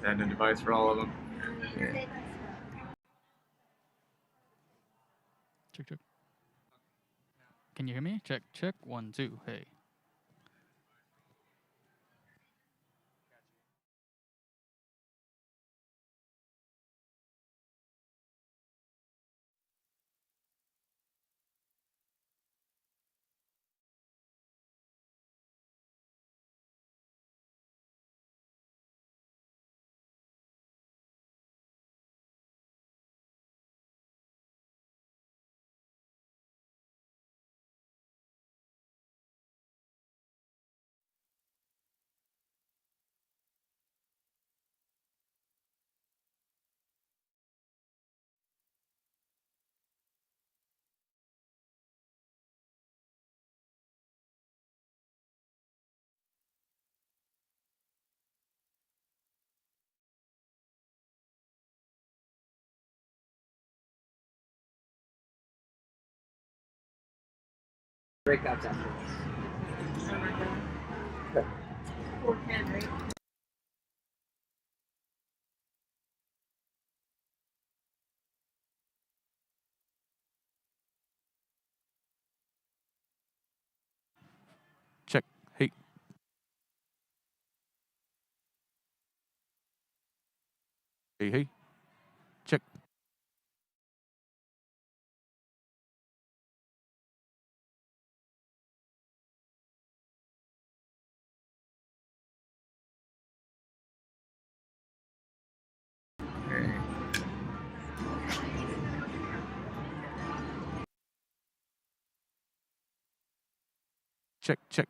and a device for all of them. Yeah. Check, check. Can you hear me? Check, check. 1, 2. Hey. Breakouts after this. Okay. 410, right? Check. Hey. Hey, hey. Check. Okay. Check, check.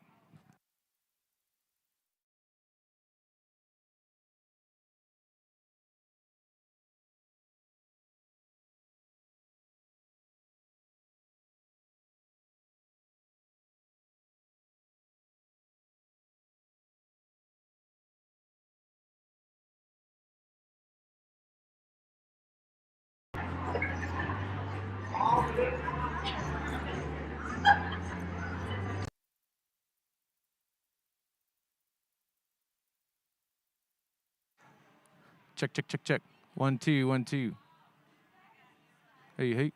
Check, check, check, check. 1, 2, 1, 2. Hey, hey.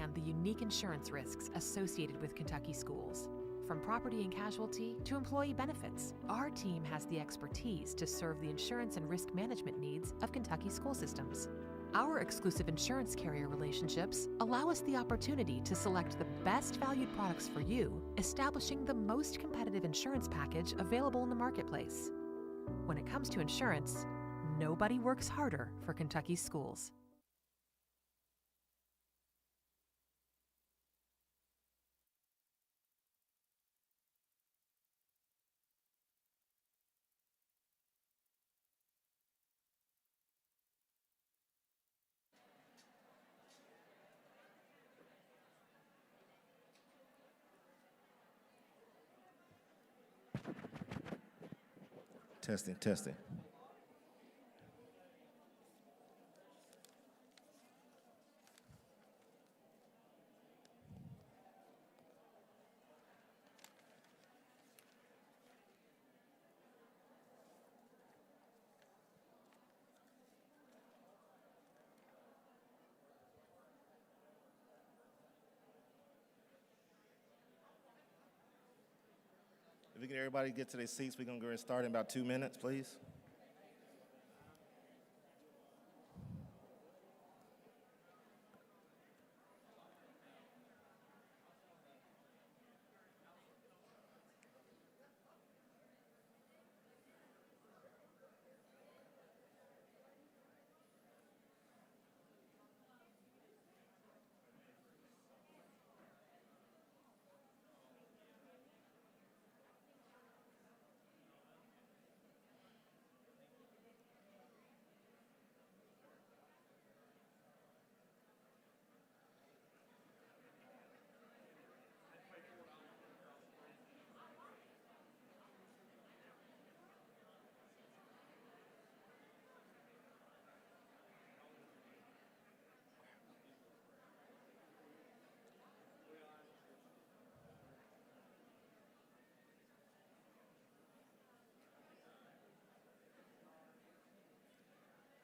understand the unique insurance risks associated with Kentucky schools. From property and casualty to employee benefits, our team has the expertise to serve the insurance and risk management needs of Kentucky school systems. Our exclusive insurance carrier relationships allow us the opportunity to select the best valued products for you, establishing the most competitive insurance package available in the marketplace. When it comes to insurance, nobody works harder for Kentucky schools. Testing, testing. If we can everybody get to their seats, we're going to go ahead and start in about 2 minutes, please.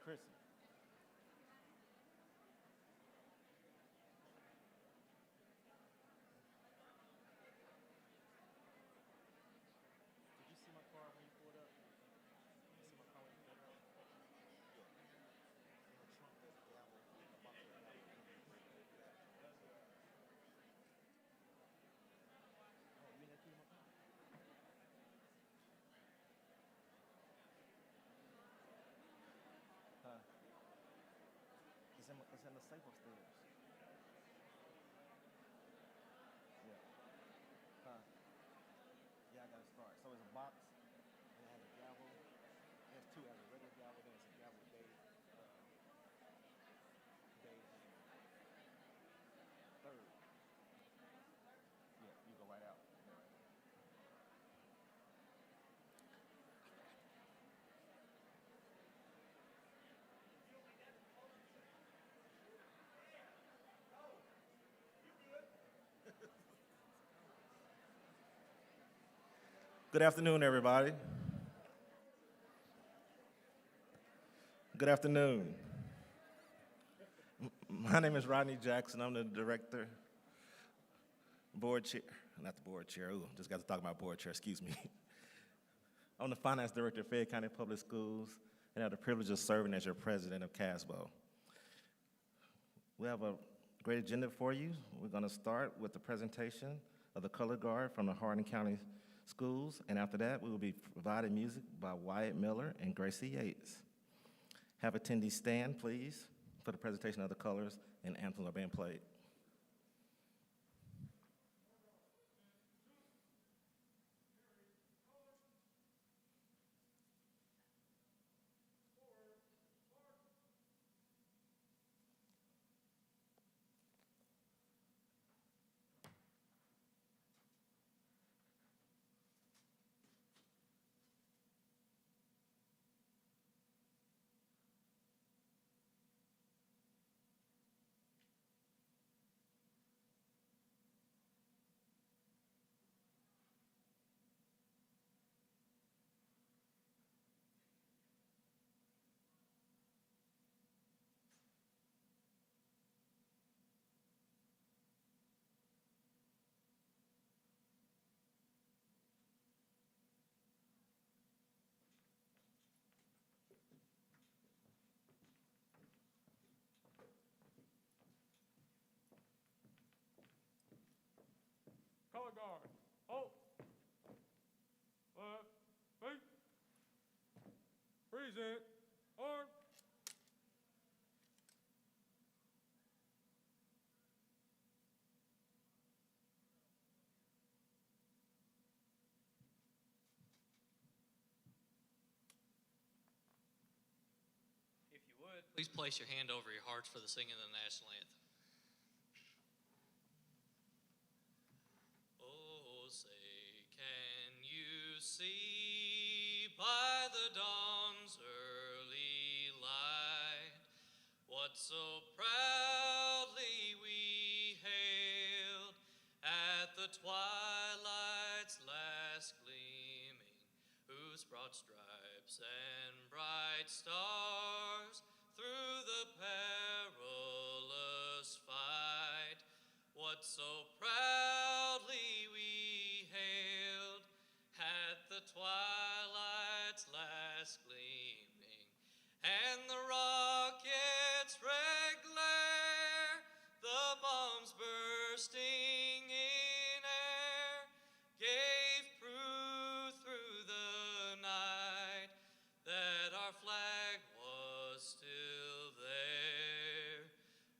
Chris. Did you see my car when you pulled up? You see my car when you pulled up? Yeah. In the trunk, there's a gavel, a box of gavel. Oh, you didn't keep my car? Huh? It's in the safe upstairs. Yeah. Huh? Yeah, I got to start. So it's a box, and it has a gavel. There's two. It has a regular gavel, then it's a gavel with Dave. Dave. Third. Yeah, you go right out. Good afternoon, everybody. Good afternoon. My name is Rodney Jackson. I'm the director, board chair, not the board chair. Ooh, just got to talk about board chair, excuse me. I'm the finance director of Fayette County Public Schools and have the privilege of serving as your president of CASBO. We have a great agenda for you. We're going to start with the presentation of the color guard from the Hardin County Schools, and after that, we will be providing music by Wyatt Miller and Gracie Yates. Have attendees stand, please, for the presentation of the colors, and anthems are being played. Present. Arm. If you would, please place your hand over your hearts for the singing of the national anthem. Oh, say, can you see by the dawn's early light what so proudly we hailed at the twilight's last gleaming, whose broad stripes and bright stars through the perilous fight, what so proudly we hailed at the twilight's last gleaming, and the rocket's red glare, the bombs bursting in air, gave proof through the night that our flag was still there.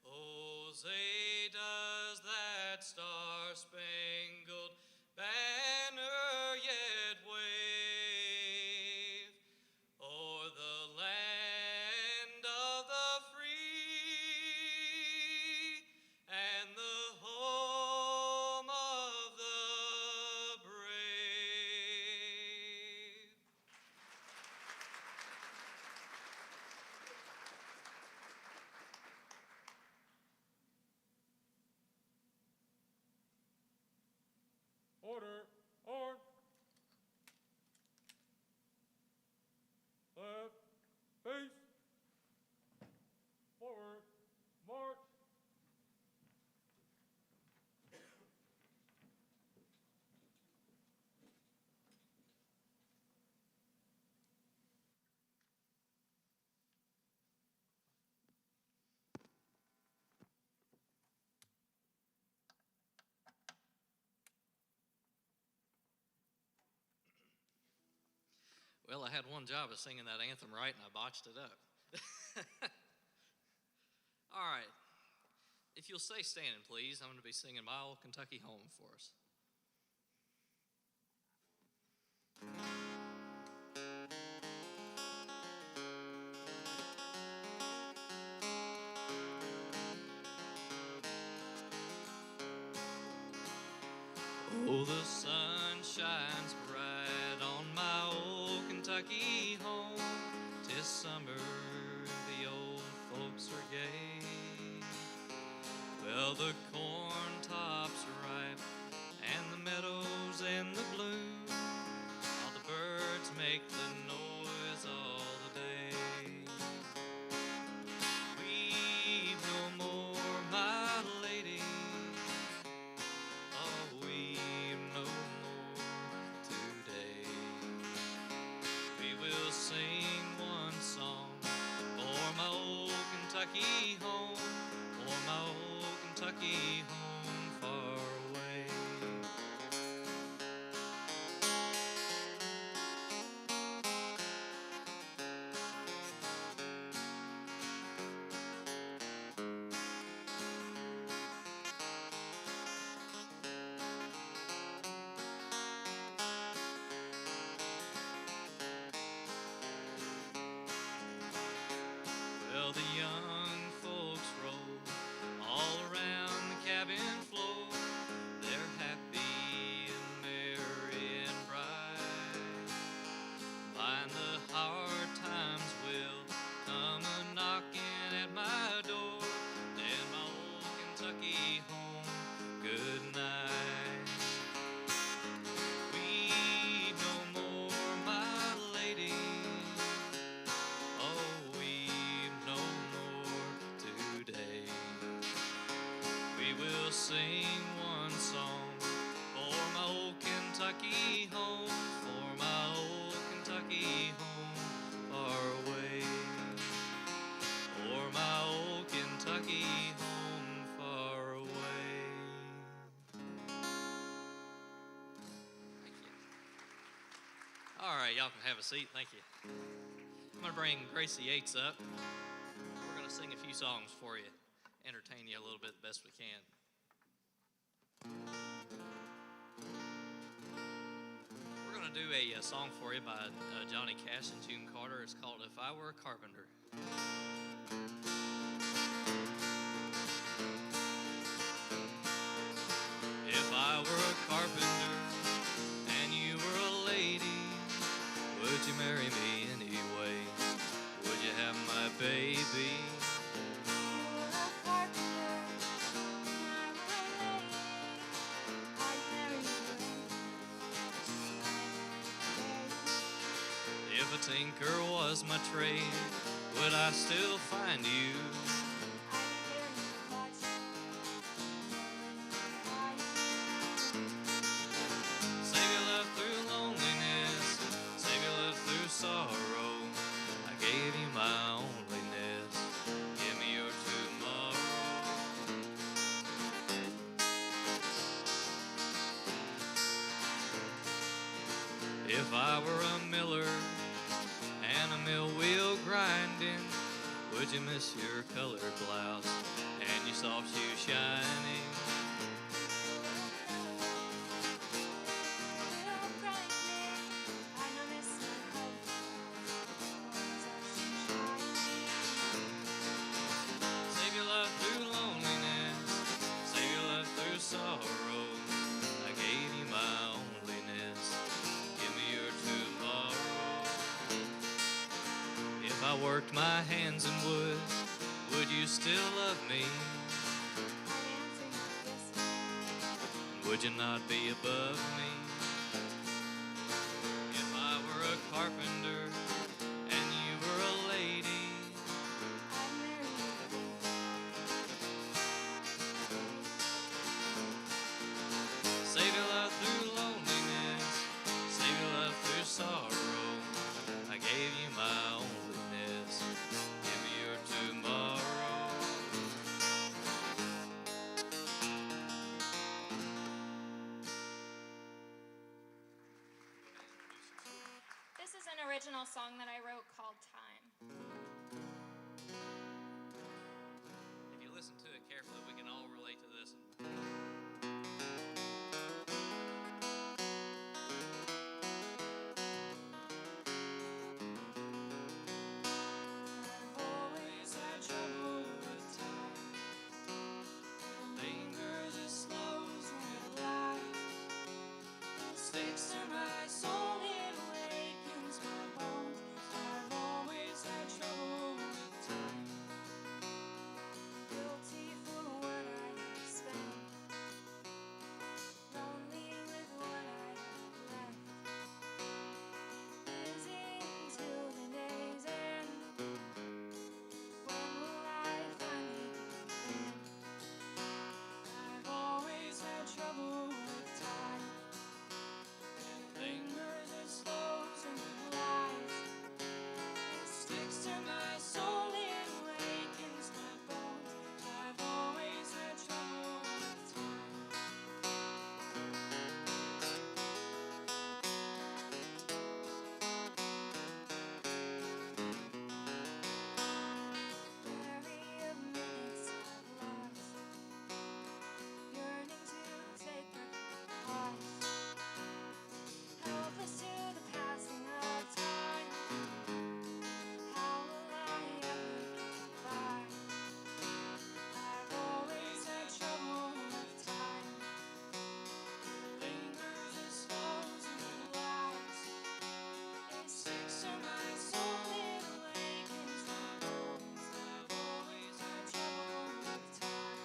Oh, say does that star-spangled banner yet wave o'er the land of the free and the home of the brave? Order. Arm. Left. Face. Forward. March. Well, I had one job of singing that anthem right, and I botched it up. All right. If you'll stay standing, please, I'm going to be singing My Old Kentucky Home for us. Oh, the sun shines bright on my old Kentucky home. 'Tis summer, the old folks are gay. Well, the corn tops ripe and the meadows in the bloom, while the birds make the noise all the day. We've no more, my lady. Oh, we've no more today. We will sing one song for my old Kentucky home, for my old Kentucky home far away. Well, the young folks roll all around the cabin floor. They're happy and merry and bright. Find the hard times will come a-knocking at my door. And my old Kentucky home, good night. We've no more, my lady. Oh, we've no more today. We will sing one song for my old Kentucky home, for my old Kentucky home far away. For my old Kentucky home far away. Thank you. All right, y'all can have a seat. Thank you. I'm going to bring Gracie Yates up. We're going to sing a few songs for you, entertain you a little bit the best we can. We're going to do a song for you by Johnny Cash and June Carter. It's called If I Were a Carpenter. If I were a carpenter and you were a lady, would you marry me anyway? Would you have my baby? If a tinker was my trade, would I still find you? Save your love through loneliness, save your love through sorrow. I gave you my onlyness, give me your tomorrow. If I were a miller and a mill wheel grinding, would you miss your colored blouse and your soft shoes shining? Save your love through loneliness, save your love through sorrow. I gave you my onlyness, give me your tomorrow. If I worked my hands in wood, would you still love me? Would you not be above me? If I were a carpenter and you were a lady, save your love through loneliness, save your love through sorrow. I gave you my onlyness, give me your tomorrow. This is an original song that I wrote called Time. If you listen to it carefully, we can all relate to this. I've always had trouble with time. It lingers, it slows, and it lies. It sticks to my soul, it awakens my bones. I've always had trouble with time. Guilty for what I have spent. Lonely with what I have left. Busy until the day's end. When will I finally begin? I've always had trouble with time. It lingers, it slows, and it lies. It sticks to my soul, it awakens my bones. I've always had trouble with time. Weary of minutes I've lost, yearning to take my pause. Helpless to the passing of time. How will I ever get by? I've always had trouble with time. It lingers, it slows, and it lies. It sticks to my soul, it awakens my bones. I've always had trouble with time.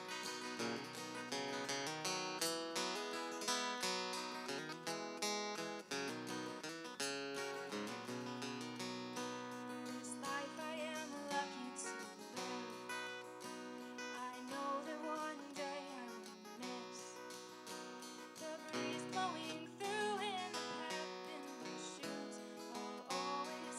This life I am lucky to live. I know that one day I will miss the breeze blowing through and the pep in my shoes. I'll always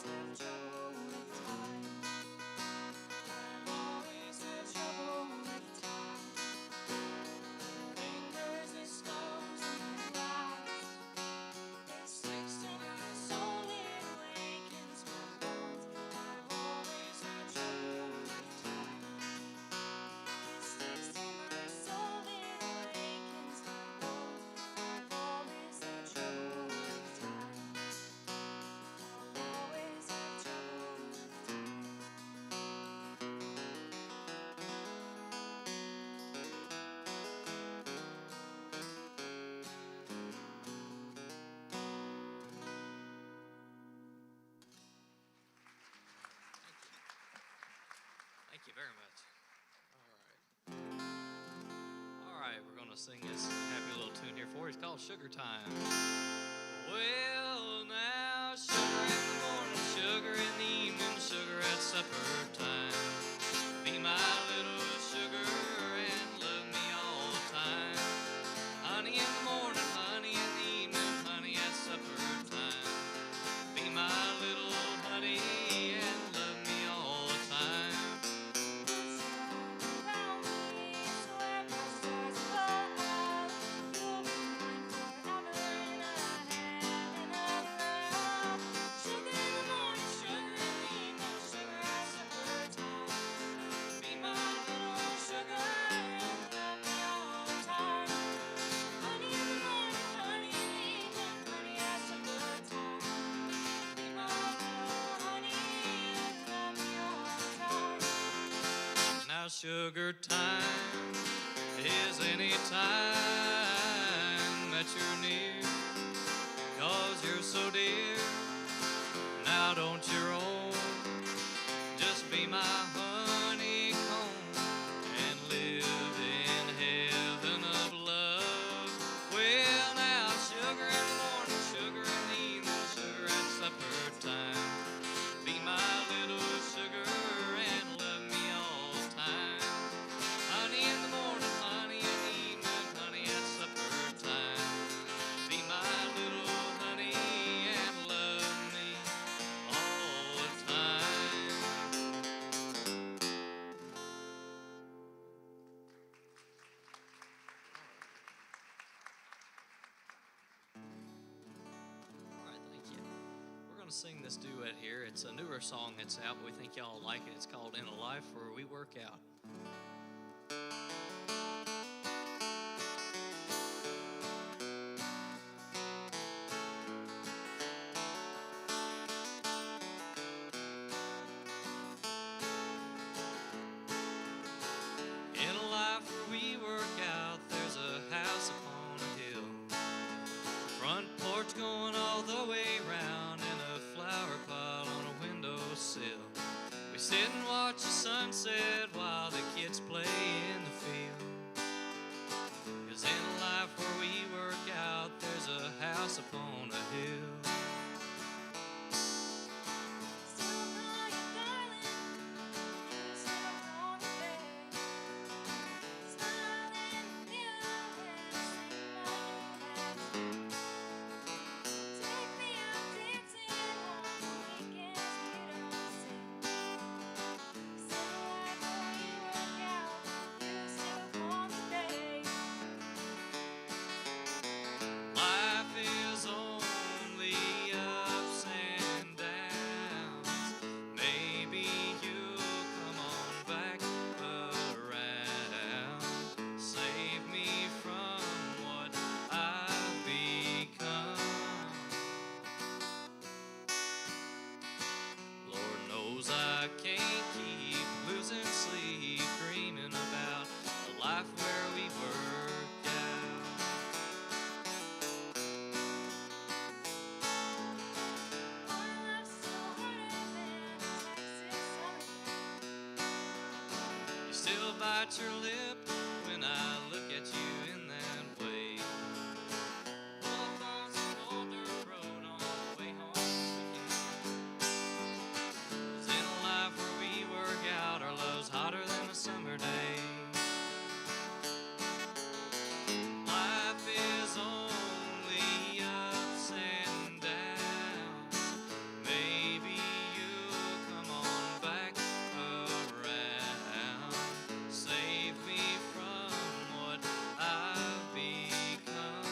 to sing this happy little tune here for you. It's called Sugar Time. Well, now, sugar in the morning, sugar in the evening, sugar at supper time. Be my little sugar and love me all the time. Honey in the morning, honey in the evening, honey at supper time. Be my little honey and love me all the time. Now sugar time is any time that you're near, 'cause you're so dear. Now don't you roll, just be my honeycomb and live in heaven of love. Well now, sugar in the morning, sugar in the evening, sugar at supper time. Be my little sugar and love me all the time. Honey in the morning, honey in the evening, honey at supper time. Be my little honey and love me all the time. All right, thank you. We're going to sing this duet here. It's a newer song that's out, but we think y'all will like it. It's called In a Life Where We Work Out. In a life where we work out, there's a house upon a hill. Front porch going all the way round, and a flower pot on a windowsill. We sit and watch the sunset while the kids play in the field. 'Cause in a life where we work out, there's a house upon a hill. Life is only ups and downs. Maybe you'll come on back around. Save me from what I've become. Lord knows I can't keep losing sleep, dreaming about a life where we work out. You still bite your lip when I look at you in that way. Walk on some old dirt road on the way home again. 'Cause in a life where we work out, our love's hotter than a summer day. Life is only ups and downs. Maybe you'll come on back around. Save me from what I've become.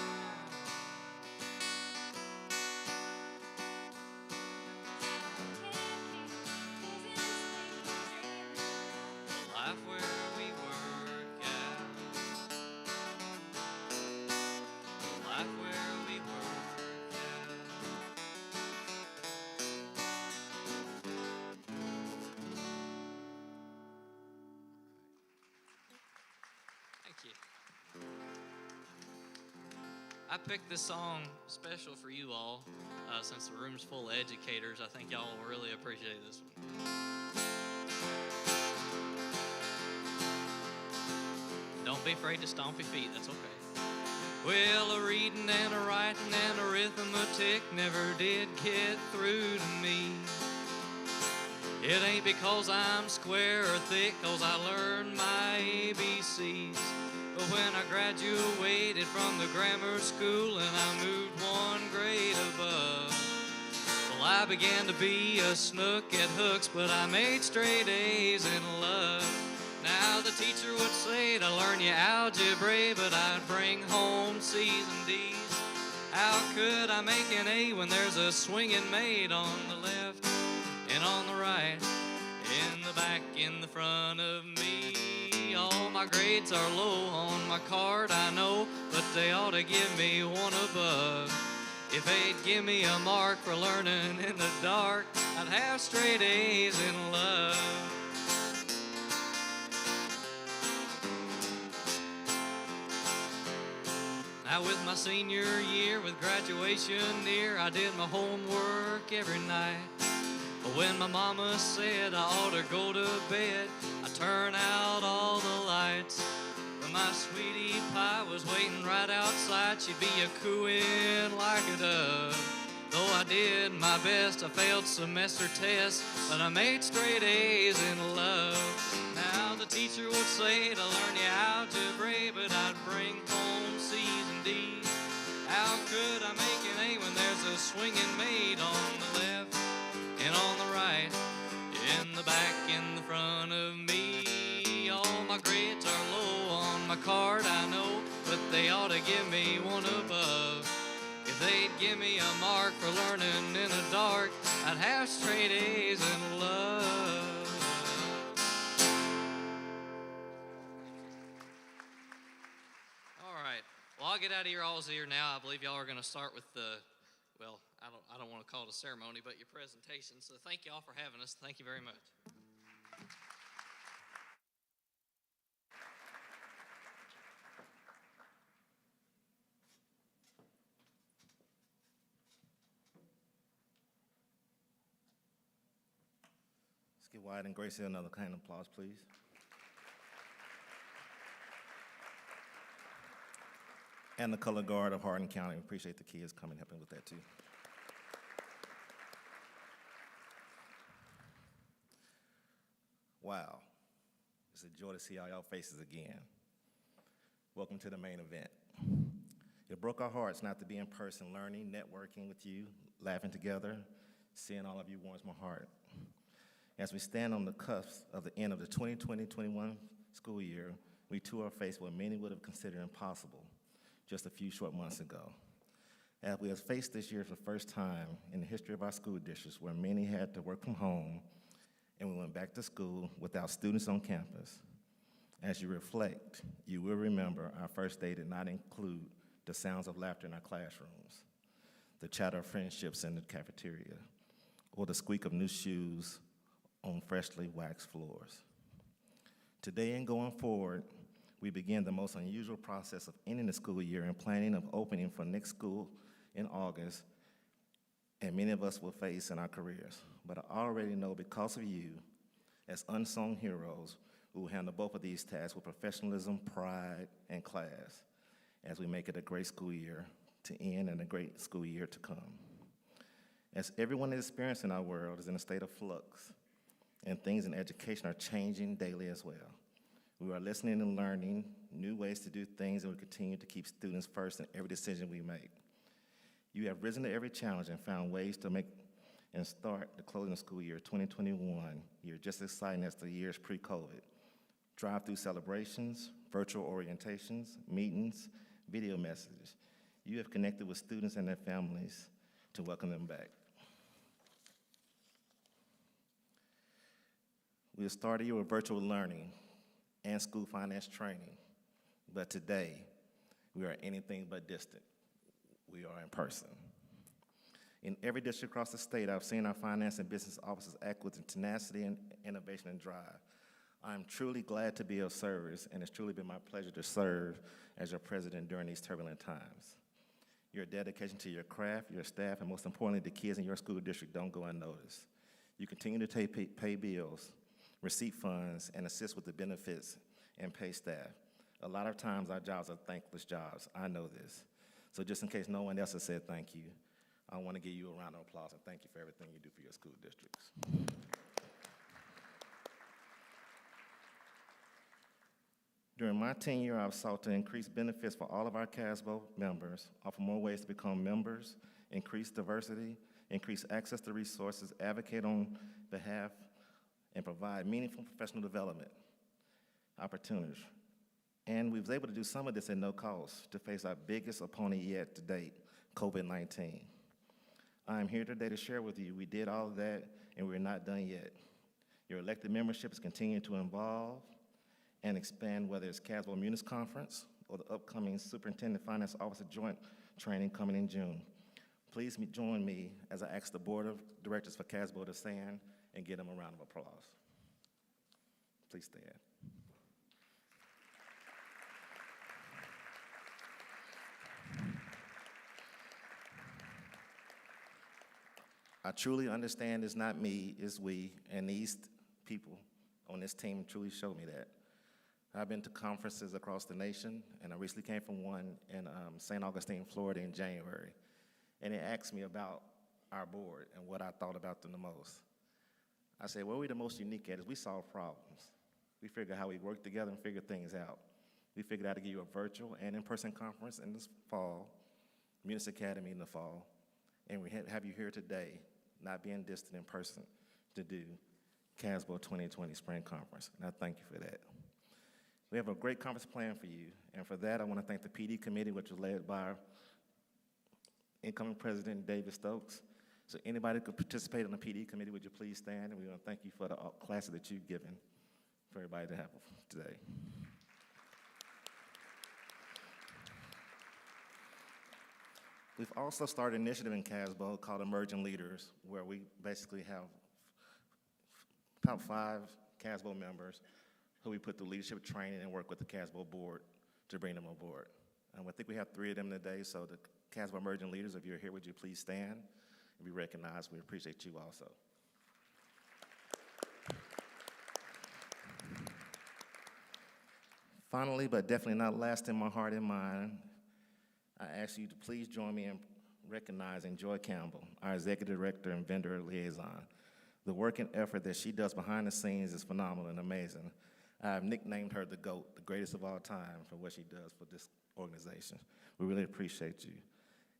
A life where we work out. A life where we work out. Thank you. I picked this song special for you all, since the room's full of educators. I think y'all will really appreciate this one. Don't Don't be afraid to stomp your feet. That's okay. Well, a reading and a writing and arithmetic never did get through to me. It ain't because I'm square or thick, 'cause I learned my ABCs. But when I graduated from the grammar school and I moved one grade above, well, I began to be a snook at hooks, but I made straight A's in love. Now the teacher would say to learn you algebra, but I'd bring home C's and D's. How could I make an A when there's a swinging maid on the left and on the right, in the back, in the front of me? All my grades are low on my card, I know, but they ought to give me one above. If they'd give me a mark for learning in the dark, I'd have straight A's in love. Now with my senior year, with graduation near, I did my homework every night. But when my mama said I ought to go to bed, I turned out all the lights. But my sweetie pie was waiting right outside. She'd be a cooing like a dove. Though I did my best, I failed semester tests, but I made straight A's in love. Now the teacher would say to learn you algebra, but I'd bring home C's and D's. How could I make an A when there's a swinging maid on the left and on the right, in the back, in the front of me? All my grades are low on my card, I know, but they ought to give me one above. If they'd give me a mark for learning in the dark, I'd have straight A's in love. All right. Well, I'll get out of your all's ear now. I believe y'all are going to start with the, well, I don't want to call it a ceremony, but your presentation. So thank y'all for having us. Thank you very much. Let's give Wyatt and Gracie another kind of applause, please. And the color guard of Hardin County. We appreciate the kids coming and helping with that too. Wow. It's a joy to see all y'all faces again. Welcome to the main event. It broke our hearts not to be in person, learning, networking with you, laughing together. Seeing all of you warms my heart. As we stand on the cusp of the end of the 2020-21 school year, we too are faced with what many would have considered impossible just a few short months ago. As we have faced this year for the first time in the history of our school districts, where many had to work from home and we went back to school without students on campus. As you reflect, you will remember our first day did not include the sounds of laughter in our classrooms, the chatter of friendships in the cafeteria, or the squeak of new shoes on freshly waxed floors. Today and going forward, we begin the most unusual process of ending the school year and planning of opening for next school in August, and many of us will face in our careers. But I already know because of you, as unsung heroes, we will handle both of these tasks with professionalism, pride, and class as we make it a great school year to end and a great school year to come. As everyone is experiencing our world is in a state of flux, and things in education are changing daily as well. We are listening and learning new ways to do things, and we continue to keep students first in every decision we make. You have risen to every challenge and found ways to make and start the closing of school year 2021 year just as exciting as the years pre-COVID. Drive-through celebrations, virtual orientations, meetings, video messages. You have connected with students and their families to welcome them back. We have started you with virtual learning and school finance training, but today we are anything but distant. We are in person. In every district across the state, I've seen our finance and business officers act with tenacity and innovation and drive. I'm truly glad to be of service, and it's truly been my pleasure to serve as your president during these turbulent times. Your dedication to your craft, your staff, and most importantly, the kids in your school district don't go unnoticed. You continue to pay bills, receive funds, and assist with the benefits and pay staff. A lot of times our jobs are thankless jobs. I know this. So just in case no one else has said thank you, I want to give you a round of applause and thank you for everything you do for your school districts. During my tenure, I've sought to increase benefits for all of our CASBO members, offer more ways to become members, increase diversity, increase access to resources, advocate on behalf, and provide meaningful professional development opportunities. And we was able to do some of this at no cost to face our biggest opponent yet to date, COVID-19. I am here today to share with you we did all of that and we're not done yet. Your elected membership is continuing to evolve and expand, whether it's CASBO Munis Conference or the upcoming Superintendent Finance Officer Joint Training coming in June. Please join me as I ask the Board of Directors for CASBO to stand and give them a round of applause. Please stand. I truly understand it's not me, it's we, and these people on this team truly showed me that. I've been to conferences across the nation, and I recently came from one in St. Augustine, Florida in January, and it asked me about our board and what I thought about them the most. I said, what we're the most unique at is we solve problems. We figure how we work together and figure things out. We figured out to give you a virtual and in-person conference in this fall, Munis Academy in the fall, and we have you here today, not being distant in person, to do CASBO 2020 Spring Conference, and I thank you for that. We have a great conference planned for you, and for that I want to thank the PD committee, which was led by our incoming President David Stokes. So anybody who could participate in the PD committee, would you please stand, and we want to thank you for the classes that you've given for everybody to have today. We've also started an initiative in CASBO called Emerging Leaders, where we basically have top 5 CASBO members who we put through leadership training and work with the CASBO board to bring them on board. I think we have 3 of them today, so the CASBO Emerging Leaders, if you're here, would you please stand and be recognized? We appreciate you also. Finally, but definitely not last in my heart and mind, I ask you to please join me in recognizing Joy Campbell, our Executive Director and Vendor Liaison. The work and effort that she does behind the scenes is phenomenal and amazing. I've nicknamed her the GOAT, the greatest of all time, for what she does for this organization. We really appreciate you.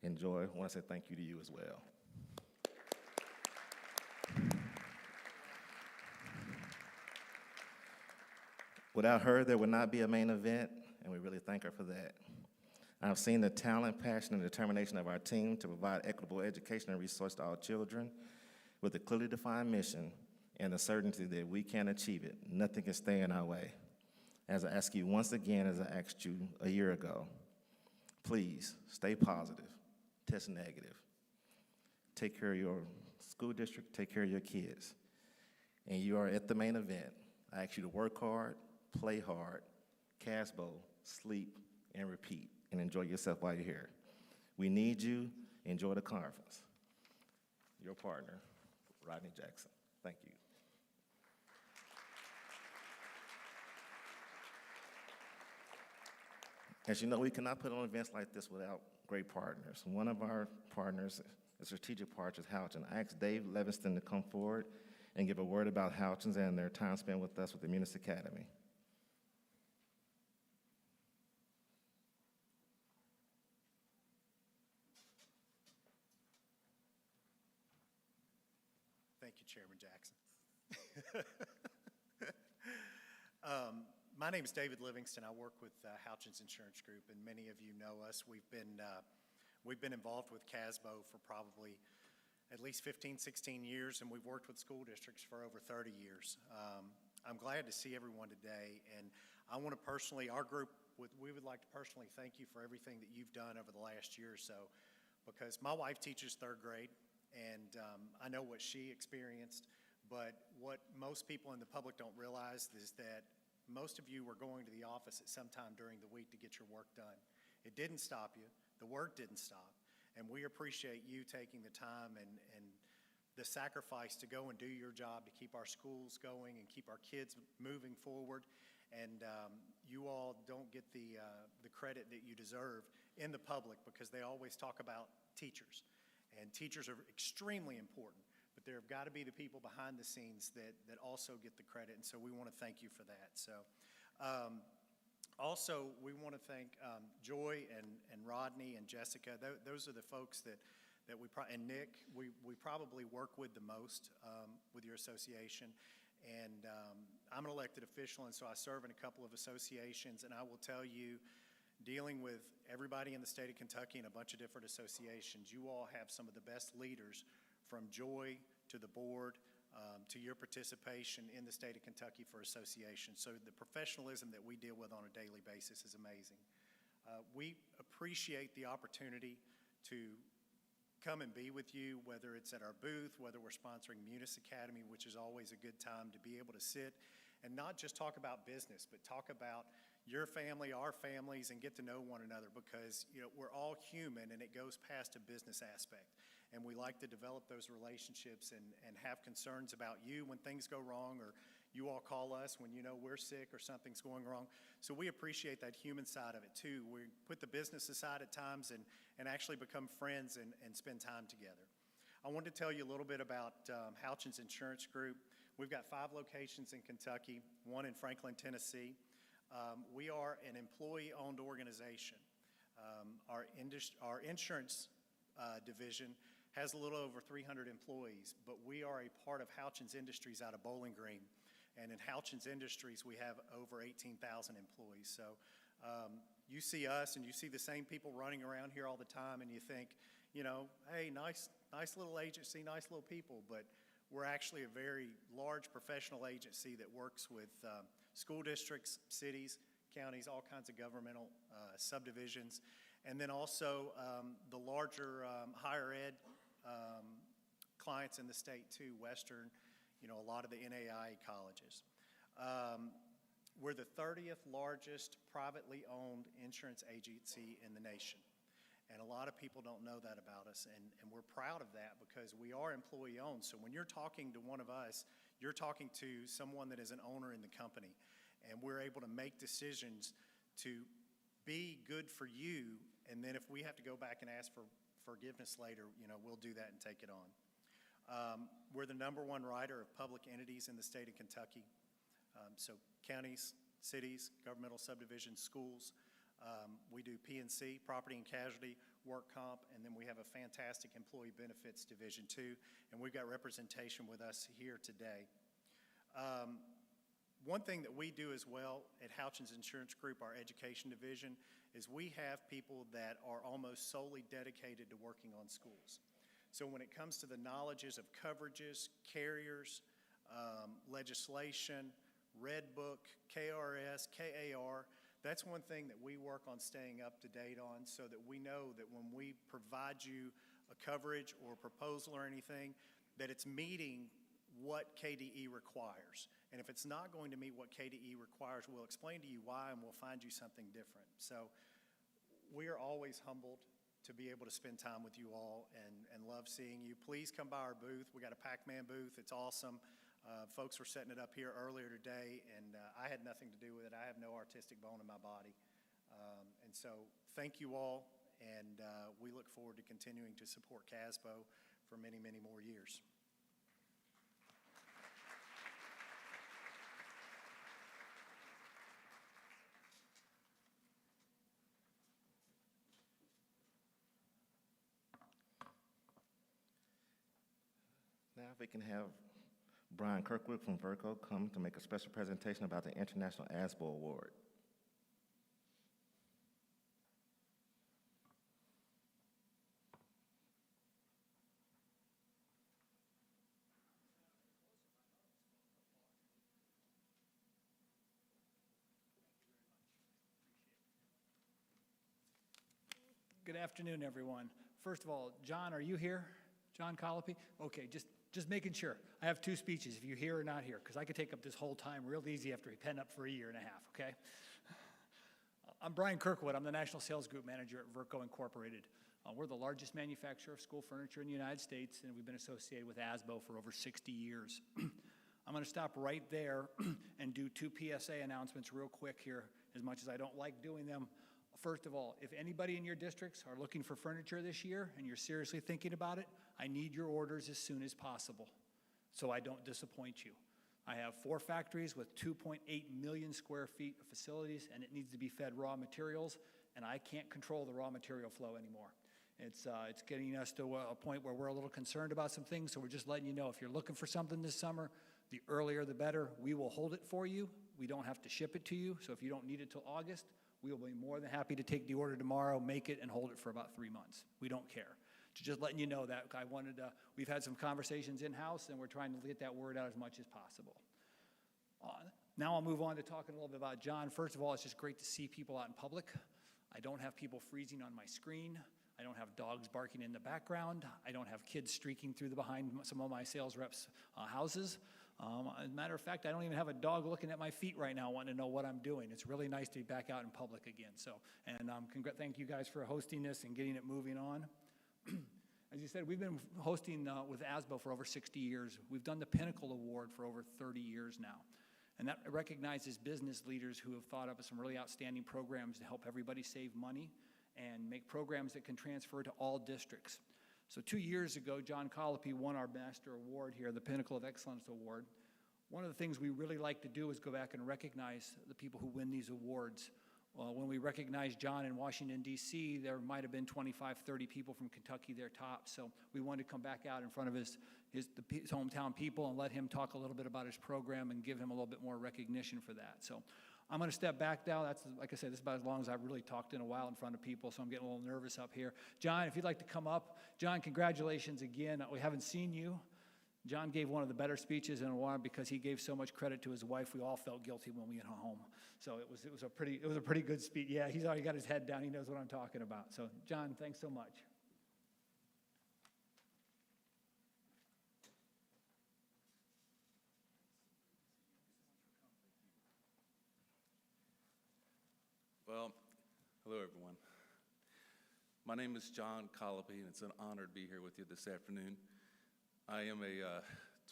And Joy, I want to say thank you to you as well. Without her, there would not be a main event, and we really thank her for that. I've seen the talent, passion, and determination of our team to provide equitable education and resource to our children with a clearly defined mission and the certainty that we can achieve it. Nothing can stay in our way. As I ask you once again, as I asked you a year ago, please stay positive, test negative, take care of your school district, take care of your kids. And you are at the main event. I ask you to work hard, play hard, CASBO, sleep, and repeat, and enjoy yourself while you're here. We need you. Enjoy the conference. Your partner, Rodney Jackson. Thank you. As you know, we cannot put on events like this without great partners. One of our partners, a strategic partner, is Houghton. I asked Dave Levingston to come forward and give a word about Houghton's and their time spent with us with the Munis Academy. Thank you, Chairman Jackson. My name is David Livingston. I work with Houchins Insurance Group, and many of you know us. We've been involved with CASBO for probably at least 15, 16 years, and we've worked with school districts for over 30 years. I'm glad to see everyone today, and I want to personally, our group, we would like to personally thank you for everything that you've done over the last year or so, because my wife teaches 3rd grade, and I know what she experienced, but what most people in the public don't realize is that most of you were going to the office at some time during the week to get your work done. It didn't stop you. The work didn't stop. And we appreciate you taking the time and the sacrifice to go and do your job to keep our schools going and keep our kids moving forward. And you all don't get the credit that you deserve in the public, because they always talk about teachers. And teachers are extremely important, but there have got to be the people behind the scenes that also get the credit, and so we want to thank you for that. So, also, we want to thank Joy and Rodney and Jessica. Those are the folks that and Nick, we probably work with the most with your association. And I'm an elected official, and so I serve in a couple of associations, and I will tell you, dealing with everybody in the state of Kentucky and a bunch of different associations, you all have some of the best leaders, from Joy to the board, to your participation in the state of Kentucky for associations. So the professionalism that we deal with on a daily basis is amazing. We appreciate the opportunity to come and be with you, whether it's at our booth, whether we're sponsoring Munis Academy, which is always a good time to be able to sit and not just talk about business, but talk about your family, our families, and get to know one another, because we're all human and it goes past a business aspect. And we like to develop those relationships and have concerns about you when things go wrong, or you all call us when we're sick or something's going wrong. So we appreciate that human side of it too. We put the business aside at times and actually become friends and spend time together. I wanted to tell you a little bit about Houchins Insurance Group. We've got 5 locations in Kentucky, 1 in Franklin, Tennessee. We are an employee-owned organization. Our insurance division has a little over 300 employees, but we are a part of Houchins Industries out of Bowling Green. And in Houchins Industries, we have over 18,000 employees. So you see us and you see the same people running around here all the time, and you think, hey, nice little agency, nice little people, but we're actually a very large professional agency that works with school districts, cities, counties, all kinds of governmental subdivisions, and then also the larger higher ed clients in the state too, Western, a lot of the NAIA colleges. We're the 30th largest privately owned insurance agency in the nation. And a lot of people don't know that about us, and we're proud of that because we are employee-owned. So when you're talking to one of us, you're talking to someone that is an owner in the company, and we're able to make decisions to be good for you, and then if we have to go back and ask for forgiveness later, we'll do that and take it on. We're the #1 writer of public entities in the state of Kentucky, so counties, cities, governmental subdivisions, schools. We do P&C, property and casualty, work comp, and then we have a fantastic employee benefits division too, and we've got representation with us here today. One thing that we do as well at Houchins Insurance Group, our education division, is we have people that are almost solely dedicated to working on schools. So when it comes to the knowledges of coverages, carriers, legislation, Red Book, KRS, KAR, that's one thing that we work on staying up to date on, so that we know that when we provide you a coverage or a proposal or anything, that it's meeting what KDE requires. And if it's not going to meet what KDE requires, we'll explain to you why, and we'll find you something different. So we are always humbled to be able to spend time with you all and love seeing you. Please come by our booth. We got a Pac-Man booth. It's awesome. Folks were setting it up here earlier today, and I had nothing to do with it. I have no artistic bone in my body. And so thank you all, and we look forward to continuing to support CASBO for many, many more years. Now if we can have Brian Kirkwood from Verco come to make a special presentation about the International ASBO Award. Good afternoon, everyone. First of all, John, are you here? John Colopy? Okay, just making sure. I have 2 speeches, if you're here or not here, because I could take up this whole time real easy after we pen up for a year and a half, okay? I'm Brian Kirkwood. I'm the National Sales Group Manager at Verco Incorporated. We're the largest manufacturer of school furniture in the United States, and we've been associated with ASBO for over 60 years. I'm going to stop right there and do 2 PSA announcements real quick here, as much as I don't like doing them. First of all, if anybody in your districts are looking for furniture this year and you're seriously thinking about it, I need your orders as soon as possible so I don't disappoint you. I have 4 factories with 2.8 million square feet of facilities, and it needs to be fed raw materials, and I can't control the raw material flow anymore. It's getting us to a point where we're a little concerned about some things, so we're just letting you know if you're looking for something this summer, the earlier the better. We will hold it for you. We don't have to ship it to you, so if you don't need it till August, we will be more than happy to take the order tomorrow, make it, and hold it for about 3 months. We don't care. Just letting you know that I wanted to, we've had some conversations in-house, and we're trying to get that word out as much as possible. Now I'll move on to talking a little bit about John. First of all, it's just great to see people out in public. I don't have people freezing on my screen. I don't have dogs barking in the background. I don't have kids streaking through the behind some of my sales reps' houses. As a matter of fact, I don't even have a dog looking at my feet right now wanting to know what I'm doing. It's really nice to be back out in public again. So, and thank you guys for hosting this and getting it moving on. As you said, we've been hosting with ASBO for over 60 years. We've done the Pinnacle Award for over 30 years now. And that recognizes business leaders who have thought up some really outstanding programs to help everybody save money and make programs that can transfer to all districts. So 2 years ago, John Colopy won our Master Award here, the Pinnacle of Excellence Award. One of the things we really like to do is go back and recognize the people who win these awards. When we recognized John in Washington, D.C., there might have been 25, 30 people from Kentucky there tops. So we wanted to come back out in front of his hometown people and let him talk a little bit about his program and give him a little bit more recognition for that. So I'm going to step back now. That's, like I said, this is about as long as I've really talked in a while in front of people, so I'm getting a little nervous up here. John, if you'd like to come up. John, congratulations again. We haven't seen you. John gave one of the better speeches in a while because he gave so much credit to his wife. We all felt guilty when we went home. So it was a pretty good speech. Yeah, he's already got his head down. He knows what I'm talking about. So John, thanks so much. Well, hello everyone. My name is John Colopy, and it's an honor to be here with you this afternoon. I am a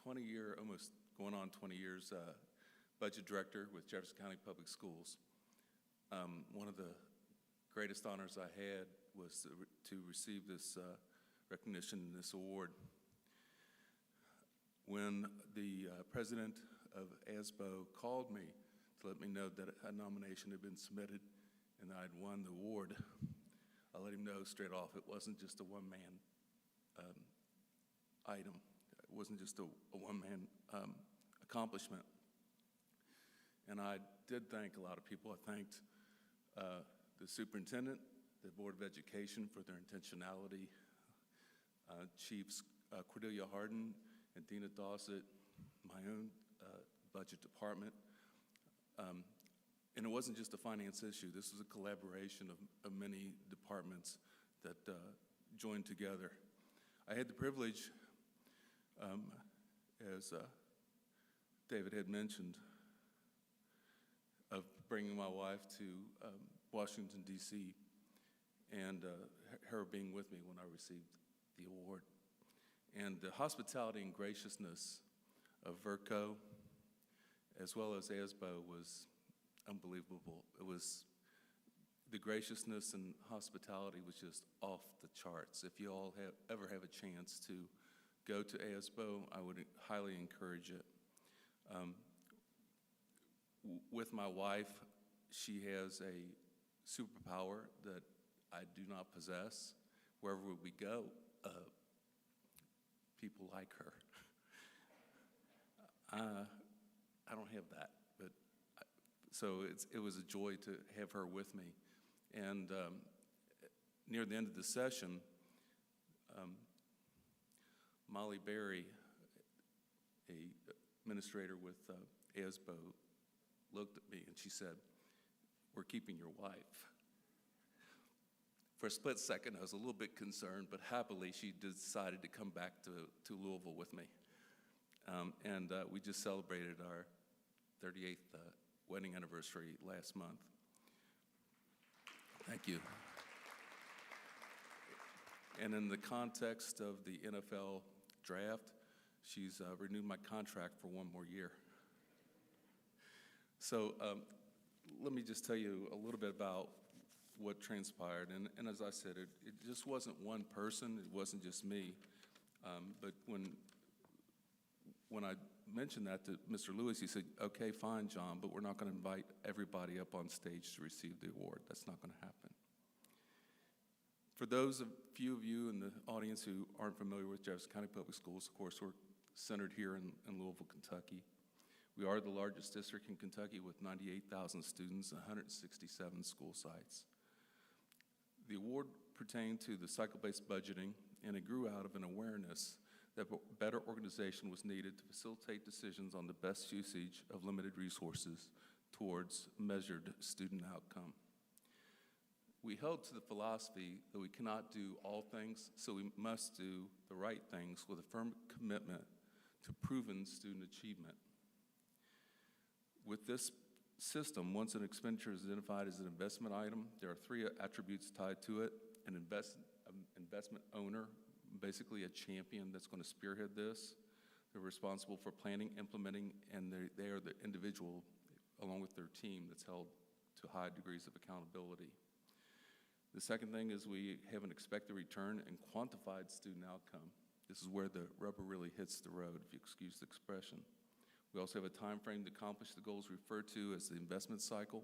20-year, almost going on 20 years, budget director with Jefferson County Public Schools. One of the greatest honors I had was to receive this recognition and this award. When the president of ASBO called me to let me know that a nomination had been submitted and I'd won the award, I let him know straight off it wasn't just a one-man item. It wasn't just a one-man accomplishment. And I did thank a lot of people. I thanked the superintendent, the Board of Education for their intentionality, Chiefs Cordelia Harden and Dina Dossett, my own budget department. And it wasn't just a finance issue. This was a collaboration of many departments that joined together. I had the privilege, as David had mentioned, of bringing my wife to Washington, D.C., and her being with me when I received the award. And the hospitality and graciousness of Verco, as well as ASBO, was unbelievable. It was, the graciousness and hospitality was just off the charts. If you all ever have a chance to go to ASBO, I would highly encourage it. With my wife, she has a superpower that I do not possess. Wherever we go, people like her. I don't have that, but so it was a joy to have her with me. And near the end of the session, Molly Berry, a administrator with ASBO, looked at me and she said, "We're keeping your wife." For a split second, I was a little bit concerned, but happily she decided to come back to Louisville with me. And we just celebrated our 38th wedding anniversary last month. Thank you. And in the context of the NFL draft, she's renewed my contract for one more year. So let me just tell you a little bit about what transpired. And as I said, it just wasn't one person. It wasn't just me. But when I mentioned that to Mr. Lewis, he said, okay, fine, John, but we're not going to invite everybody up on stage to receive the award. That's not going to happen. For those few of you in the audience who aren't familiar with Jefferson County Public Schools, of course, we're centered here in Louisville, Kentucky. We are the largest district in Kentucky with 98,000 students, 167 school sites. The award pertained to the cycle-based budgeting, and it grew out of an awareness that better organization was needed to facilitate decisions on the best usage of limited resources towards measured student outcome. We held to the philosophy that we cannot do all things, so we must do the right things with a firm commitment to proven student achievement. With this system, once an expenditure is identified as an investment item, there are three attributes tied to it: an investment owner, basically a champion that's going to spearhead this. They're responsible for planning, implementing, and they are the individual, along with their team, that's held to high degrees of accountability. The second thing is we have an expected return and quantified student outcome. This is where the rubber really hits the road, if you excuse the expression. We also have a time frame to accomplish the goals referred to as the investment cycle.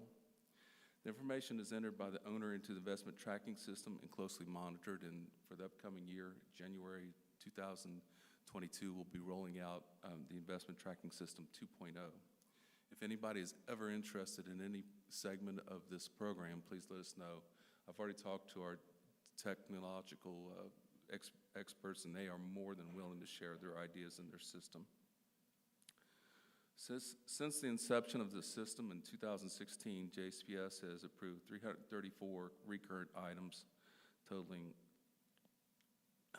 The information is entered by the owner into the investment tracking system and closely monitored, and for the upcoming year, January 2022, we'll be rolling out the investment tracking system 2.0. If anybody is ever interested in any segment of this program, please let us know. I've already talked to our technological experts, and they are more than willing to share their ideas and their system. Since the inception of the system in 2016, JSPS has approved 334 recurrent items totaling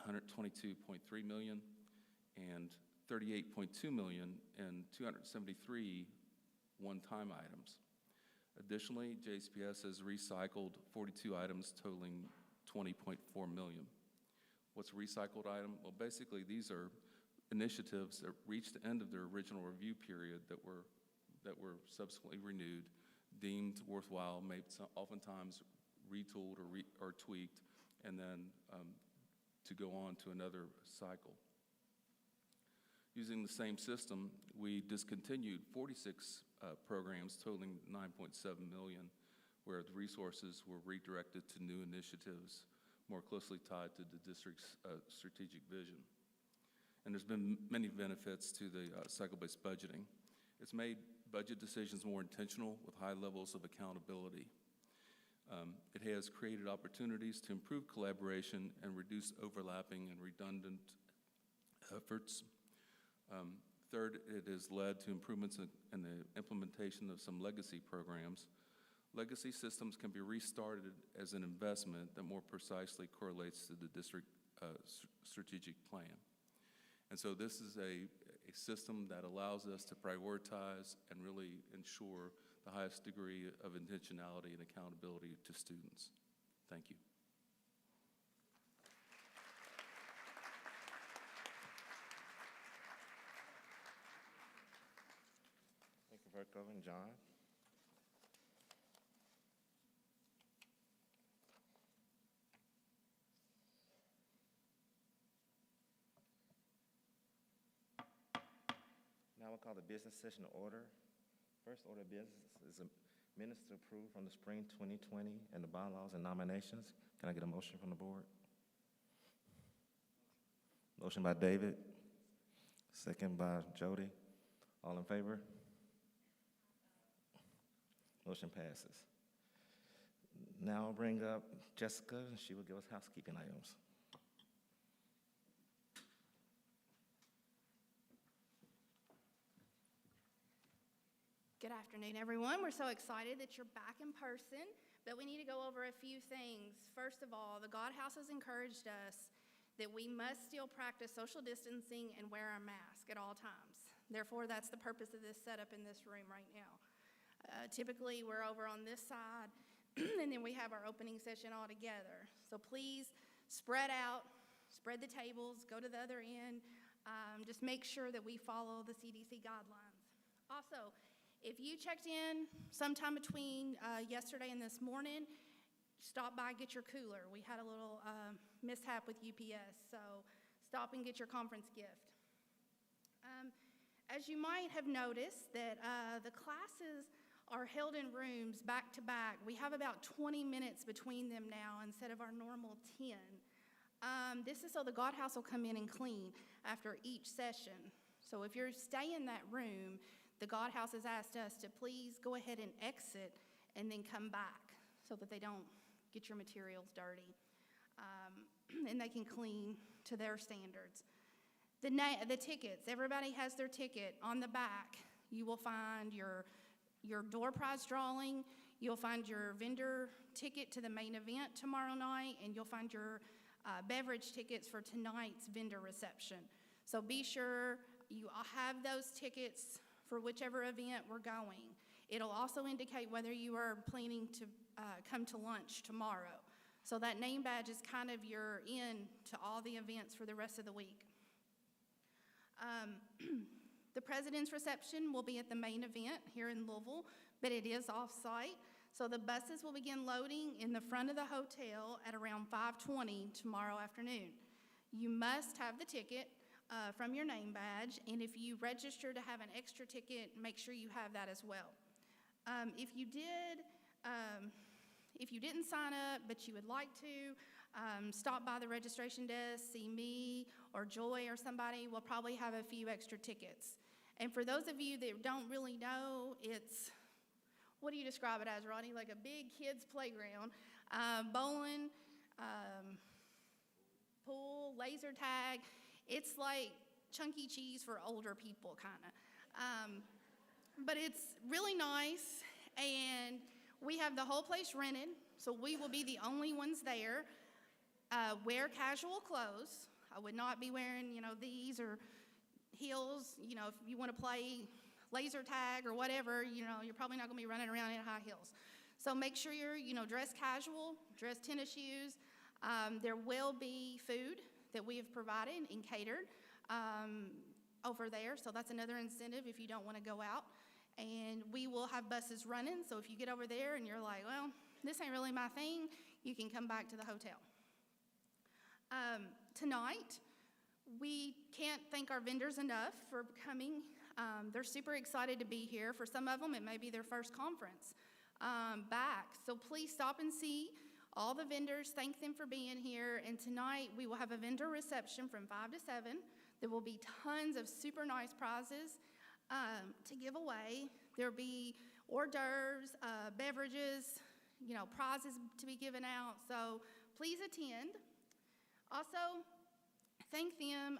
$122.3 million and $38.2 million and 273 one-time items. Additionally, JSPS has recycled 42 items totaling $20.4 million. What's a recycled item? Well, basically, these are initiatives that reached the end of their original review period that were subsequently renewed, deemed worthwhile, maybe oftentimes retooled or tweaked, and then to go on to another cycle. Using the same system, we discontinued 46 programs totaling $9.7 million, where the resources were redirected to new initiatives more closely tied to the district's strategic vision. And there's been many benefits to the cycle-based budgeting. It's made budget decisions more intentional with high levels of accountability. It has created opportunities to improve collaboration and reduce overlapping and redundant efforts. Third, it has led to improvements in the implementation of some legacy programs. Legacy systems can be restarted as an investment that more precisely correlates to the district strategic plan. And so this is a system that allows us to prioritize and really ensure the highest degree of intentionality and accountability to students. Thank you. Thank you, Verco and John. Now we'll call the business session to order. First order of business is minutes to approve from the spring 2020 and the bylaws and nominations. Can I get a motion from the board? Motion by David, second by Jody. All in favor? Motion passes. Now I'll bring up Jessica, and she will give us housekeeping items. Good afternoon, everyone. We're so excited that you're back in person, but we need to go over a few things. First of all, the God House has encouraged us that we must still practice social distancing and wear our mask at all times. Therefore, that's the purpose of this setup in this room right now. Typically, we're over on this side, and then we have our opening session all together. So please spread out, spread the tables, go to the other end. Just make sure that we follow the CDC guidelines. Also, If you checked in sometime between yesterday and this morning, stop by, get your cooler. We had a little mishap with UPS, so stop and get your conference gift. As you might have noticed, that the classes are held in rooms back to back. We have about 20 minutes between them now instead of our normal 10. This is so the God House will come in and clean after each session. So if you're staying in that room, the God House has asked us to please go ahead and exit and then come back so that they don't get your materials dirty. And they can clean to their standards. The tickets, everybody has their ticket. On the back, you will find your door prize drawing, you'll find your vendor ticket to the main event tomorrow night, and you'll find your beverage tickets for tonight's vendor reception. So be sure you have those tickets for whichever event we're going. It'll also indicate whether you are planning to come to lunch tomorrow. So that name badge is kind of your in to all the events for the rest of the week. The President's reception will be at the main event here in Louisville, but it is off-site. So the buses will begin loading in the front of the hotel at around 5:20 tomorrow afternoon. You must have the ticket from your name badge, and if you register to have an extra ticket, make sure you have that as well. If you didn't sign up but you would like to, stop by the registration desk, see me or Joy or somebody. We'll probably have a few extra tickets. And for those of you that don't really know, it's, what do you describe it as, Ronnie? Like a big kids' playground, bowling, pool, laser tag. It's like Chuck E. Cheese for older people, kind of. But it's really nice, and we have the whole place rented, so we will be the only ones there. Wear casual clothes. I would not be wearing, these or heels. If you want to play laser tag or whatever, you're probably not going to be running around in high heels. So make sure you're, dressed casual, dress tennis shoes. There will be food that we have provided and catered over there, so that's another incentive if you don't want to go out. And we will have buses running, so if you get over there and you're like, well, this ain't really my thing, you can come back to the hotel. Tonight, we can't thank our vendors enough for coming. They're super excited to be here. For some of them, it may be their first conference back. So please stop and see all the vendors. Thank them for being here. And tonight, we will have a vendor reception from 5 to 7. There will be tons of super nice prizes to give away. There'll be hors d'oeuvres, beverages, prizes to be given out. So please attend. Also, thank them.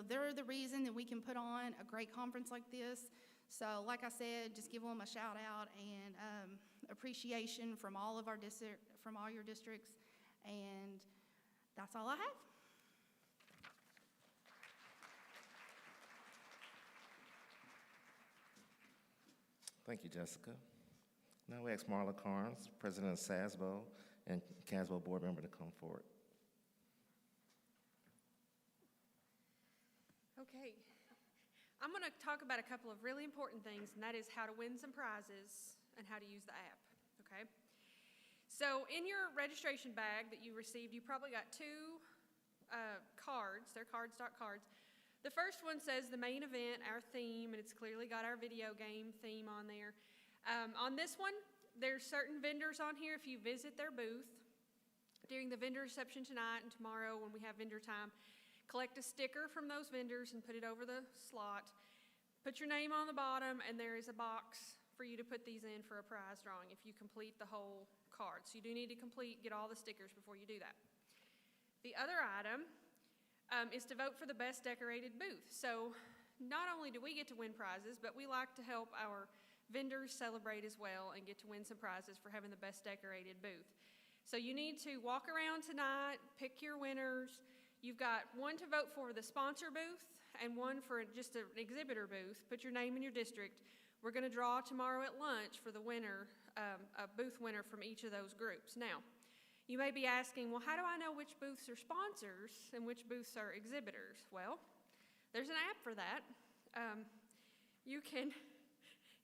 They're the reason that we can put on a great conference like this. So like I said, just give them a shout out and appreciation from all of our from all your districts. And that's all I have. Thank you, Jessica. Now we ask Marla Carnes, President of SASBO and CASBO board member, to come forward. Okay, I'm going to talk about a couple of really important things, and that is how to win some prizes and how to use the app, okay? So in your registration bag that you received, you probably got two cards. They're cards.cards. The first one says the main event, our theme, and it's clearly got our video game theme on there. On this one, there's certain vendors on here. If you visit their booth during the vendor reception tonight and tomorrow when we have vendor time, collect a sticker from those vendors and put it over the slot. Put your name on the bottom, and there is a box for you to put these in for a prize drawing if you complete the whole card. So you do need to get all the stickers before you do that. The other item is to vote for the best decorated booth. So not only do we get to win prizes, but we like to help our vendors celebrate as well and get to win some prizes for having the best decorated booth. So you need to walk around tonight, pick your winners. You've got one to vote for the sponsor booth and one for just an exhibitor booth. Put your name in your district. We're going to draw tomorrow at lunch for the winner, a booth winner from each of those groups. Now, you may be asking, well, how do I know which booths are sponsors and which booths are exhibitors? Well, there's an app for that. You can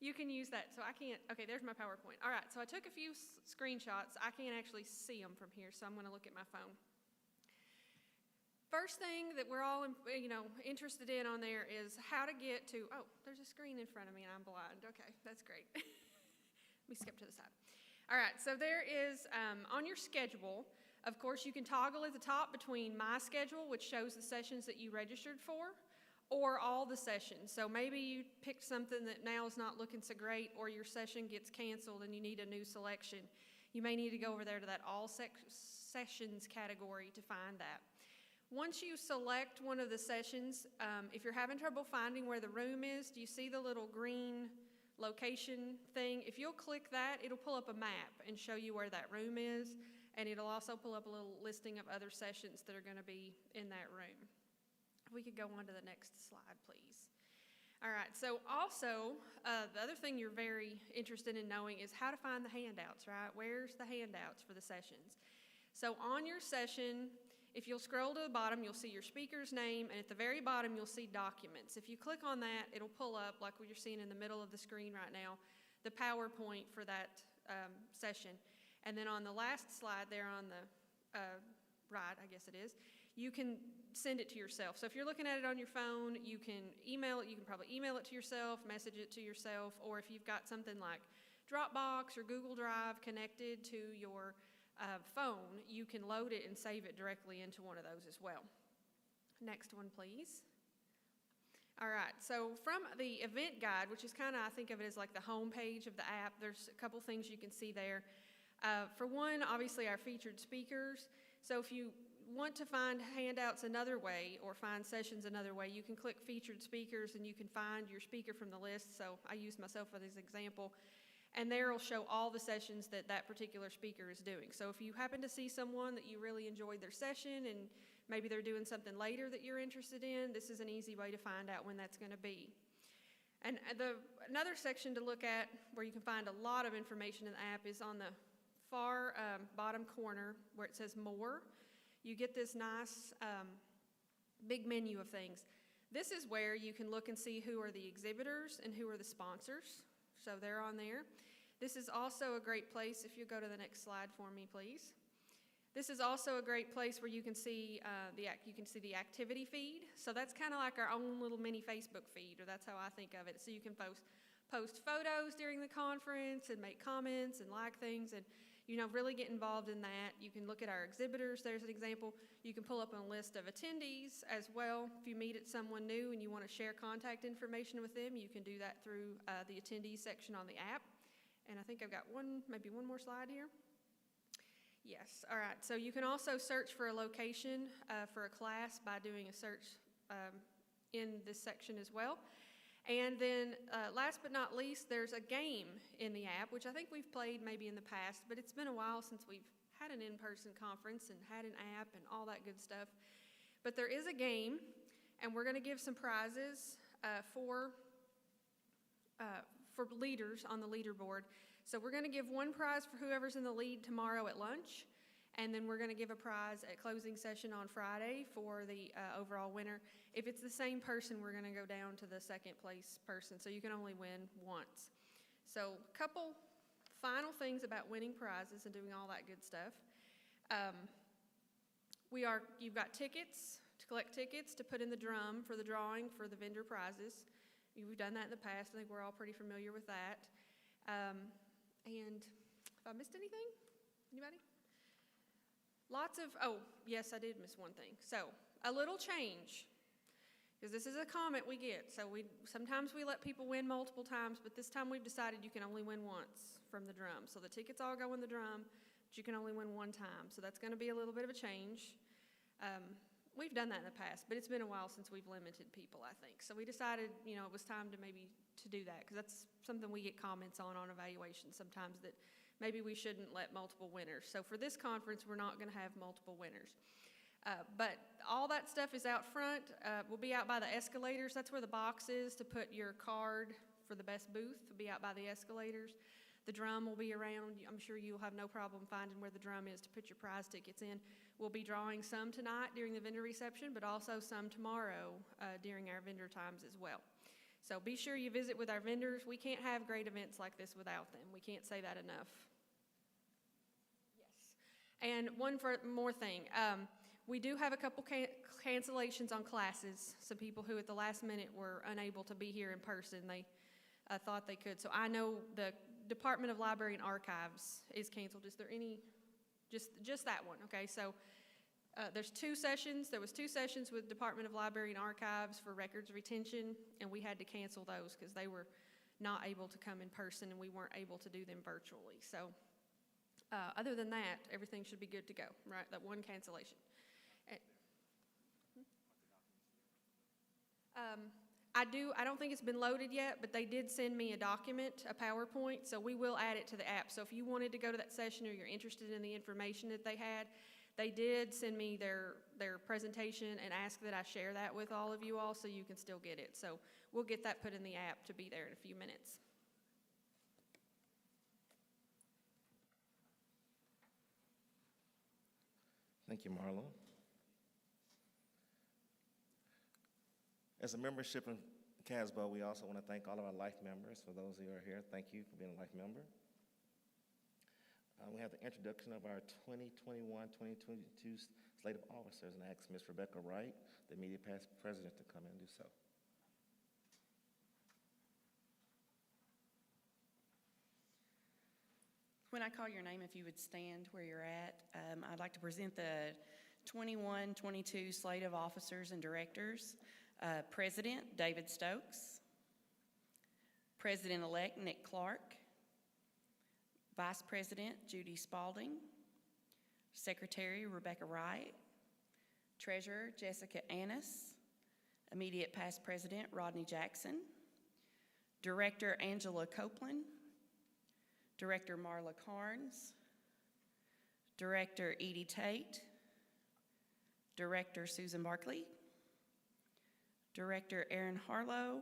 You can use that. So I can't, okay, there's my PowerPoint. All right, so I took a few screenshots. I can't actually see them from here, so I'm going to look at my phone. First thing that we're all, interested in on there is how to get to, oh, there's a screen in front of me and I'm blind. Okay, that's great. Let me skip to the side. All right, so there is, on your schedule, of course, you can toggle at the top between My Schedule, which shows the sessions that you registered for, or all the sessions. So maybe you picked something that now is not looking so great, or your session gets canceled and you need a new selection. You may need to go over there to that All Sessions category to find that. Once you select one of the sessions, if you're having trouble finding where the room is, do you see the little green location thing? If you'll click that, it'll pull up a map and show you where that room is, and it'll also pull up a little listing of other sessions that are going to be in that room. If we could go on to the next slide, please. All right, so also, the other thing you're very interested in knowing is how to find the handouts, right? Where's the handouts for the sessions? So on your session, if you'll scroll to the bottom, you'll see your speaker's name, and at the very bottom, you'll see documents. If you click on that, it'll pull up, like what you're seeing in the middle of the screen right now, the PowerPoint for that session. And then on the last slide there on the right, I guess it is, you can send it to yourself. So if you're looking at it on your phone, you can email it. You can probably email it to yourself, message it to yourself, or if you've got something like Dropbox or Google Drive connected to your phone, you can load it and save it directly into one of those as well. Next one, please. All right, so from the event guide, which is kind of, I think of it as like the home page of the app, there's a couple things you can see there. For one, obviously our featured speakers. So if you want to find handouts another way or find sessions another way, you can click featured speakers and you can find your speaker from the list. So I use myself as an example. And there will show all the sessions that that particular speaker is doing. So if you happen to see someone that you really enjoyed their session and maybe they're doing something later that you're interested in, this is an easy way to find out when that's going to be. And another section to look at where you can find a lot of information in the app is on the far bottom corner where it says More. You get this nice big menu of things. This is where you can look and see who are the exhibitors and who are the sponsors. So they're on there. This is also a great place, if you go to the next slide for me, please. This is also a great place where you can see the activity feed. So that's kind of like our own little mini Facebook feed, or that's how I think of it. So you can post photos during the conference and make comments and like things and really get involved in that. You can look at our exhibitors. There's an example. You can pull up a list of attendees as well. If you meet at someone new and you want to share contact information with them, you can do that through the attendees section on the app. And I think I've got maybe one more slide here. Yes, all right. So you can also search for a location for a class by doing a search in this section as well. And then last but not least, there's a game in the app, which I think we've played maybe in the past, but it's been a while since we've had an in-person conference and had an app and all that good stuff. But there is a game, and we're going to give some prizes for leaders on the leaderboard. So we're going to give one prize for whoever's in the lead tomorrow at lunch, and then we're going to give a prize at closing session on Friday for the overall winner. If it's the same person, we're going to go down to the second place person, so you can only win once. So a couple final things about winning prizes and doing all that good stuff. You've got tickets, to collect tickets to put in the drum for the drawing for the vendor prizes. We've done that in the past. I think we're all pretty familiar with that. And have I missed anything? Anybody? Yes, I did miss one thing. So, a little change, because this is a comment we get. So sometimes we let people win multiple times, but this time we've decided you can only win once from the drum. So the tickets all go in the drum, but you can only win one time. So that's going to be a little bit of a change. We've done that in the past, but it's been a while since we've limited people, I think. So we decided, it was time to do that, because that's something we get comments on evaluation sometimes, that maybe we shouldn't let multiple winners. So for this conference, we're not going to have multiple winners. But all that stuff is out front. We'll be out by the escalators. That's where the box is to put your card for the best booth. We'll be out by the escalators. The drum will be around. I'm sure you'll have no problem finding where the drum is to put your prize tickets in. We'll be drawing some tonight during the vendor reception, but also some tomorrow during our vendor times as well. So be sure you visit with our vendors. We can't have great events like this without them. We can't say that enough. Yes. And more thing. We do have a couple cancellations on classes. Some people who at the last minute were unable to be here in person. They thought they could. So I know the Department of Library and Archives is canceled. Is there any, just that one, okay? So there's 2 sessions. There was 2 sessions with Department of Library and Archives for records retention, and we had to cancel those because they were not able to come in person and we weren't able to do them virtually. So other than that, everything should be good to go, right? That one cancellation. I don't think it's been loaded yet, but they did send me a document, a PowerPoint, so we will add it to the app. So if you wanted to go to that session or you're interested in the information that they had, they did send me their presentation and ask that I share that with all of you all so you can still get it. So we'll get that put in the app to be there in a few minutes. Thank you, Marlo. As a membership in CASBO, we also want to thank all of our life members. For those who are here, thank you for being a life member. We have the introduction of our 2021-2022 slate of officers, and I ask Ms. Rebecca Wright, the immediate past president, to come in and do so. When I call your name, if you would stand where you're at, I'd like to present the 21-22 slate of officers and directors. President, David Stokes. President-elect, Nick Clark. Vice President, Judy Spalding. Secretary, Rebecca Wright. Treasurer, Jessica Annis. Immediate past President, Rodney Jackson. Director, Angela Copeland. Director, Marla Carnes. Director, Edie Tate. Director, Susan Barkley. Director, Aaron Harlow.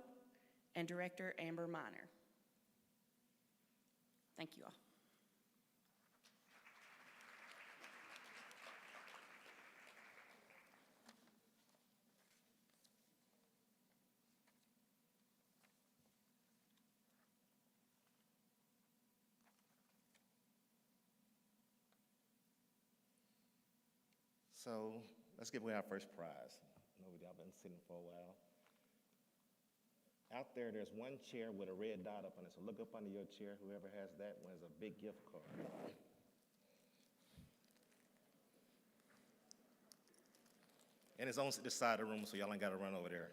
And Director, Amber Miner. Thank you all. So let's give away our first prize. I know y'all been sitting for a while. Out there's one chair with a red dot up on it, so look up under your chair. Whoever has that wins a big gift card. And it's on this side of the room, so y'all ain't got to run over there.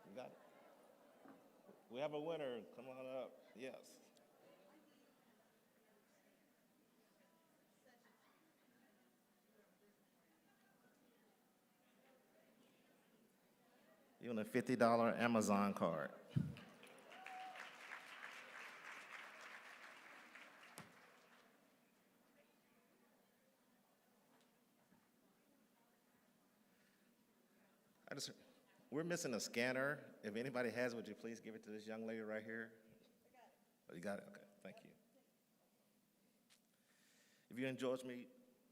You got it? We have a winner. Come on up. Yes. You want a $50 Amazon card. We're missing a scanner. If anybody has, would you please give it to this young lady right here? Oh, you got it? Okay, thank you. If you indulge me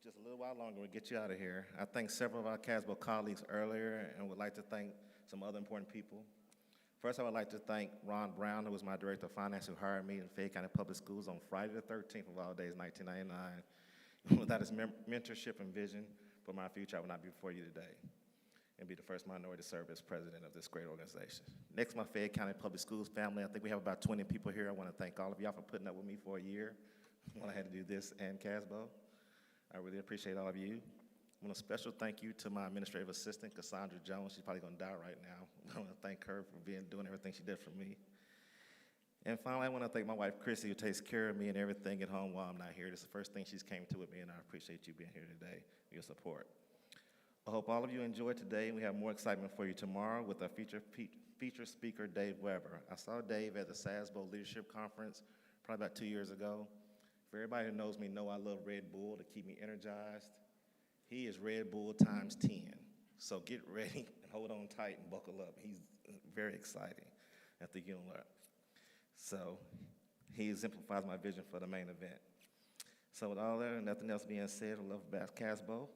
just a little while longer, we'll get you out of here. I thanked several of our CASBO colleagues earlier and would like to thank some other important people. First, I would like to thank Ron Brown, who was my director of finance, who hired me in Fayette County Public Schools on Friday the 13th of all days, 1999. Without his mentorship and vision for my future, I would not be before you today and be the first minority to serve as president of this great organization. Next, my Fayette County Public Schools family. I think we have about 20 people here. I want to thank all of y'all for putting up with me for a year when I had to do this and CASBO. I really appreciate all of you. I want a special thank you to my administrative assistant, Cassandra Jones. She's probably going to die right now. I want to thank her for doing everything she did for me. And finally, I want to thank my wife, Chrissy, who takes care of me and everything at home while I'm not here. This is the first thing she's came to with me, and I appreciate you being here today, your support. I hope all of you enjoyed today, and we have more excitement for you tomorrow with our feature speaker, Dave Weber. I saw Dave at the SASBO Leadership Conference probably about 2 years ago. For everybody who knows me, know I love Red Bull to keep me energized. He is Red Bull times 10. So get ready and hold on tight and buckle up. He's very exciting. I think you'll learn. So he exemplifies my vision for the main event. So with all that and nothing else being said, I love Casbo.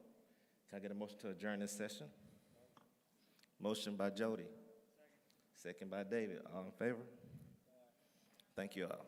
Can I get a motion to adjourn this session? Motion by Jody. Second by David. All in favor? Thank you all.